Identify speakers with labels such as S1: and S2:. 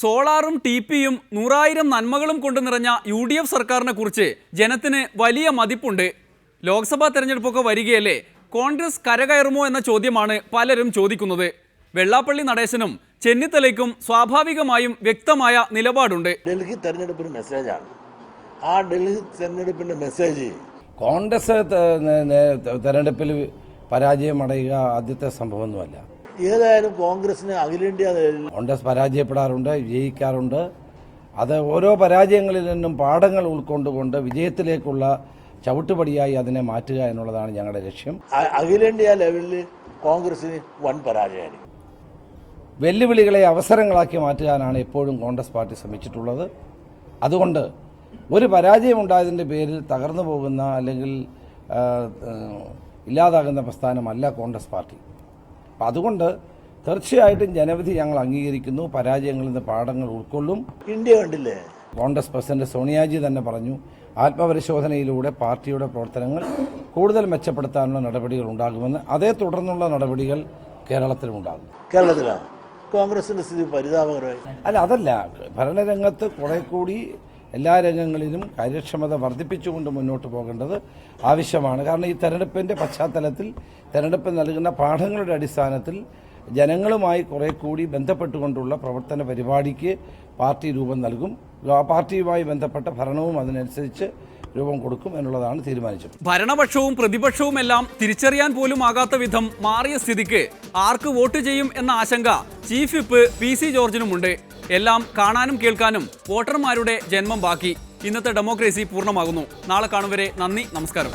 S1: സോളാറും ടിപിയും 100,000 നന്മകളും കൊണ്ട് നിറഞ്ഞ UDF സർക്കാരിനെ കുറിച്ച് ജനത്തിന് വലിയ മതിപ്പുണ്ട്. ലോക്സഭാ തെരഞ്ഞെടുപ്പൊക്കെ വരികയല്ലേ, കോൺഗ്രസ് കരകയറുമോ എന്ന ചോദ്യമാണ് പലരും ചോദിക്കുന്നത്. വെള്ളാപ്പള്ളി നടേശനും ചെന്നിത്തലയ്ക്കും സ്വാഭാവികമായും വ്യക്തമായ നിലപാടുണ്ട്.
S2: ഡൽഹി തെരഞ്ഞെടുപ്പിന് മെസ്സേജാണ്. ആ ഡൽഹി തെരഞ്ഞെടുപ്പിന്റെ മെസ്സേജ്
S3: കോൺഗ്രസ് തെരഞ്ഞെടുപ്പിൽ പരാജയമടയുക ആദ്യത്തെ സംഭവമൊന്നുമല്ല.
S2: ഏതായാലും കോൺഗ്രസിന് അഖിലേന്ത്യാ
S3: കോൺഗ്രസ് പരാജയപ്പെടാറുണ്ട്, വിജയിക്കാറുണ്ട്. അത് ഓരോ പരാജയങ്ങളിൽ നിന്നും പാഠങ്ങൾ ഉൾക്കൊണ്ടുകൊണ്ട് വിജയത്തിലേക്കുള്ള ചവിട്ടുപടിയായി അതിനെ മാറ്റുക എന്നുള്ളതാണ് ഞങ്ങളുടെ ലക്ഷ്യം.
S2: അഖിലേന്ത്യാ ലെവലിൽ കോൺഗ്രസിന് വൻ പരാജയമാണ്.
S3: വെല്ലുവിളികളെ അവസരങ്ങളാക്കി മാറ്റാനാണ് എപ്പോഴും കോൺഗ്രസ് പാർട്ടി ശ്രമിച്ചിട്ടുള്ളത്. അതുകൊണ്ട് ഒരു പരാജയമുണ്ടായതിൻ്റെ പേരിൽ തകർന്നു പോകുന്ന അല്ലെങ്കിൽ ഇല്ലാതാകുന്ന പ്രസ്ഥാനമല്ല കോൺഗ്രസ് പാർട്ടി. അപ്പം അതുകൊണ്ട് തീർച്ചയായിട്ടും ജനവിധി ഞങ്ങൾ അംഗീകരിക്കുന്നു. പരാജയങ്ങളിൽ നിന്ന് പാഠങ്ങൾ ഉൾക്കൊള്ളും.
S2: ഇന്ത്യ കണ്ടില്ലേ,
S3: കോൺഗ്രസ് പ്രസിഡന്റ് സോണിയാജി തന്നെ പറഞ്ഞു, ആത്മപരിശോധനയിലൂടെ പാർട്ടിയുടെ പ്രവർത്തനങ്ങൾ കൂടുതൽ മെച്ചപ്പെടുത്താനുള്ള നടപടികൾ ഉണ്ടാകുമെന്ന്. അതേ തുടർന്നുള്ള നടപടികൾ കേരളത്തിലുണ്ടാകും.
S2: കേരളത്തിലാണ് കോൺഗ്രസിന്റെ സ്ഥിതി പരിതാപകരമായി.
S3: അതല്ല, ഭരണരംഗത്ത് കുറെ കൂടി എല്ലാ രംഗങ്ങളിലും കാര്യക്ഷമത വർദ്ധിപ്പിച്ചുകൊണ്ട് മുന്നോട്ട് പോകേണ്ടത് ആവശ്യമാണ്. കാരണം ഈ തെരഞ്ഞെടുപ്പിൻ്റെ പശ്ചാത്തലത്തിൽ തെരഞ്ഞെടുപ്പ് നൽകുന്ന പാഠങ്ങളുടെ അടിസ്ഥാനത്തിൽ ജനങ്ങളുമായി കുറെ കൂടി ബന്ധപ്പെട്ടുകൊണ്ടുള്ള പ്രവർത്തന പരിപാടിക്ക് പാർട്ടി രൂപം നൽകും. പാർട്ടിയുമായി ബന്ധപ്പെട്ട ഭരണവും അതിനനുസരിച്ച് രൂപം കൊടുക്കും എന്നുള്ളതാണ് തീരുമാനിച്ചത്.
S1: ഭരണപക്ഷവും പ്രതിപക്ഷവുമെല്ലാം തിരിച്ചറിയാൻ പോലും ആകാത്ത വിധം മാറിയ സ്ഥിതിക്ക് ആർക്ക് വോട്ട് ചെയ്യും എന്ന ആശങ്ക ചീഫ് വിപ്പ് PC ജോർജിനുമുണ്ട്. എല്ലാം കാണാനും കേൾക്കാനും വോട്ടർമാരുടെ ജന്മം ബാക്കി. ഇന്നത്തെ ഡെമോക്രസി പൂർണ്ണമാകുന്നു. നാളെ കാണും വരെ നന്ദി, നമസ്കാരം.